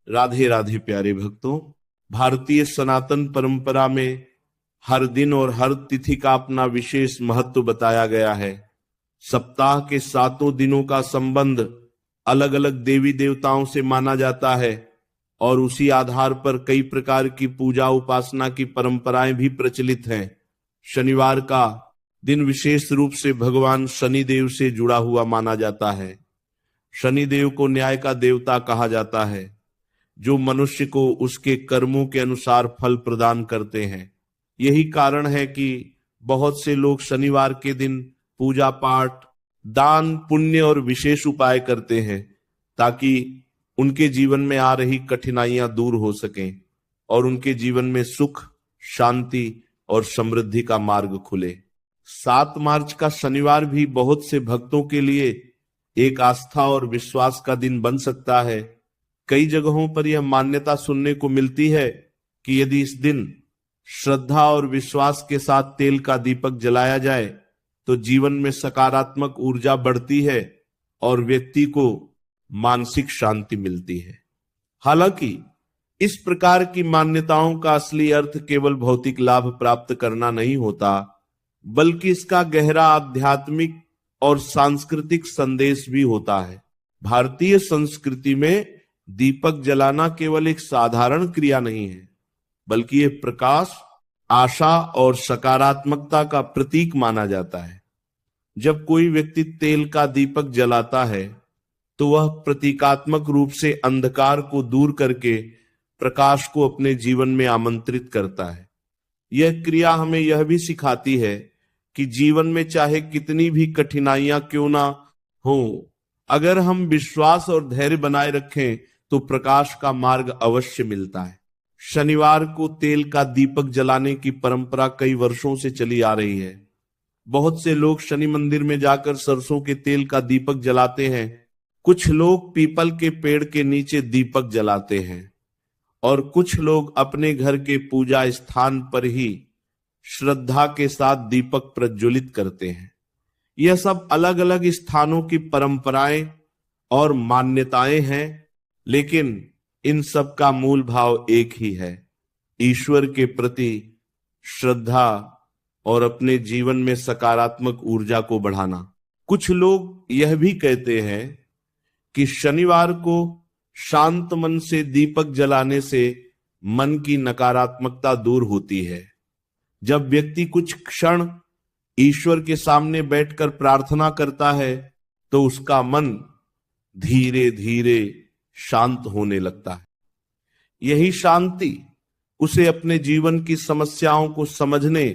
राधे राधे प्यारे भक्तों। भारतीय सनातन परंपरा में हर दिन और हर तिथि का अपना विशेष महत्व बताया गया है। सप्ताह के 7 दिनों का संबंध अलग अलग देवी देवताओं से माना जाता है और उसी आधार पर कई प्रकार की पूजा उपासना की परंपराएं भी प्रचलित हैं। शनिवार का दिन विशेष रूप से भगवान शनिदेव से जुड़ा हुआ माना जाता है। शनिदेव को न्याय का देवता कहा जाता है, जो मनुष्य को उसके कर्मों के अनुसार फल प्रदान करते हैं। यही कारण है कि बहुत से लोग शनिवार के दिन पूजा पाठ, दान, पुण्य और विशेष उपाय करते हैं ताकि उनके जीवन में आ रही कठिनाइयां दूर हो सकें और उनके जीवन में सुख, शांति और समृद्धि का मार्ग खुले। 7 मार्च का शनिवार भी बहुत से भक्तों के लिए एक आस्था और विश्वास का दिन बन सकता है। कई जगहों पर यह मान्यता सुनने को मिलती है कि यदि इस दिन श्रद्धा और विश्वास के साथ तेल का दीपक जलाया जाए तो जीवन में सकारात्मक ऊर्जा बढ़ती है और व्यक्ति को मानसिक शांति मिलती है। हालांकि इस प्रकार की मान्यताओं का असली अर्थ केवल भौतिक लाभ प्राप्त करना नहीं होता, बल्कि इसका गहरा आध्यात्मिक और सांस्कृतिक संदेश भी होता है। भारतीय संस्कृति में दीपक जलाना केवल एक साधारण क्रिया नहीं है, बल्कि यह प्रकाश, आशा और सकारात्मकता का प्रतीक माना जाता है। जब कोई व्यक्ति तेल का दीपक जलाता है तो वह प्रतीकात्मक रूप से अंधकार को दूर करके प्रकाश को अपने जीवन में आमंत्रित करता है। यह क्रिया हमें यह भी सिखाती है कि जीवन में चाहे कितनी भी कठिनाइयां क्यों ना हो, अगर हम विश्वास और धैर्य बनाए रखें तो प्रकाश का मार्ग अवश्य मिलता है। शनिवार को तेल का दीपक जलाने की परंपरा कई वर्षों से चली आ रही है। बहुत से लोग शनि मंदिर में जाकर सरसों के तेल का दीपक जलाते हैं। कुछ लोग पीपल के पेड़ के नीचे दीपक जलाते हैं और कुछ लोग अपने घर के पूजा स्थान पर ही श्रद्धा के साथ दीपक प्रज्वलित करते हैं। यह सब अलग अलग स्थानों की परंपराएं और मान्यताएं हैं, लेकिन इन सब का मूल भाव एक ही है, ईश्वर के प्रति श्रद्धा और अपने जीवन में सकारात्मक ऊर्जा को बढ़ाना। कुछ लोग यह भी कहते हैं कि शनिवार को शांत मन से दीपक जलाने से मन की नकारात्मकता दूर होती है। जब व्यक्ति कुछ क्षण ईश्वर के सामने बैठकर प्रार्थना करता है तो उसका मन धीरे धीरे शांत होने लगता है। यही शांति उसे अपने जीवन की समस्याओं को समझने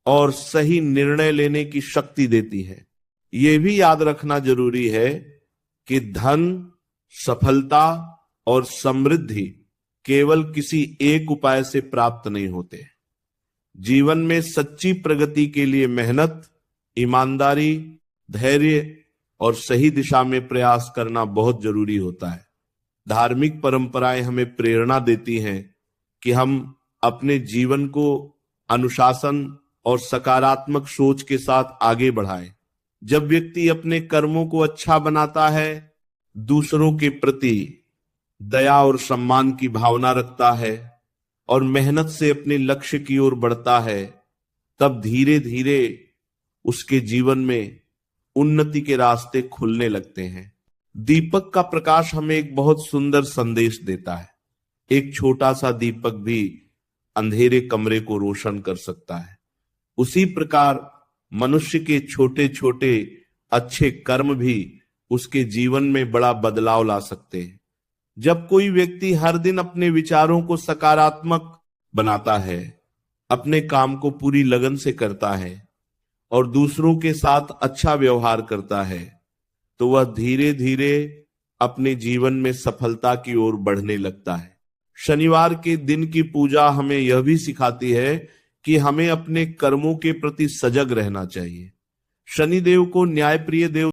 और सही निर्णय लेने की शक्ति देती है। यह भी याद रखना जरूरी है कि धन, सफलता और समृद्धि केवल किसी एक उपाय से प्राप्त नहीं होते। जीवन में सच्ची प्रगति के लिए मेहनत, ईमानदारी, धैर्य और सही दिशा में प्रयास करना बहुत जरूरी होता है। धार्मिक परंपराएं हमें प्रेरणा देती हैं कि हम अपने जीवन को अनुशासन और सकारात्मक सोच के साथ आगे बढ़ाएं। जब व्यक्ति अपने कर्मों को अच्छा बनाता है, दूसरों के प्रति दया और सम्मान की भावना रखता है और मेहनत से अपने लक्ष्य की ओर बढ़ता है, तब धीरे धीरे उसके जीवन में उन्नति के रास्ते खुलने लगते हैं। दीपक का प्रकाश हमें एक बहुत सुंदर संदेश देता है। एक छोटा सा दीपक भी अंधेरे कमरे को रोशन कर सकता है। उसी प्रकार मनुष्य के छोटे छोटे अच्छे कर्म भी उसके जीवन में बड़ा बदलाव ला सकते हैं। जब कोई व्यक्ति हर दिन अपने विचारों को सकारात्मक बनाता है, अपने काम को पूरी लगन से करता है और दूसरों के साथ अच्छा व्यवहार करता है, तो वह धीरे धीरे अपने जीवन में सफलता की ओर बढ़ने लगता है। शनिवार के दिन की पूजा हमें यह भी सिखाती है कि हमें अपने कर्मों के प्रति सजग रहना चाहिए। शनिदेव को न्यायप्रिय देव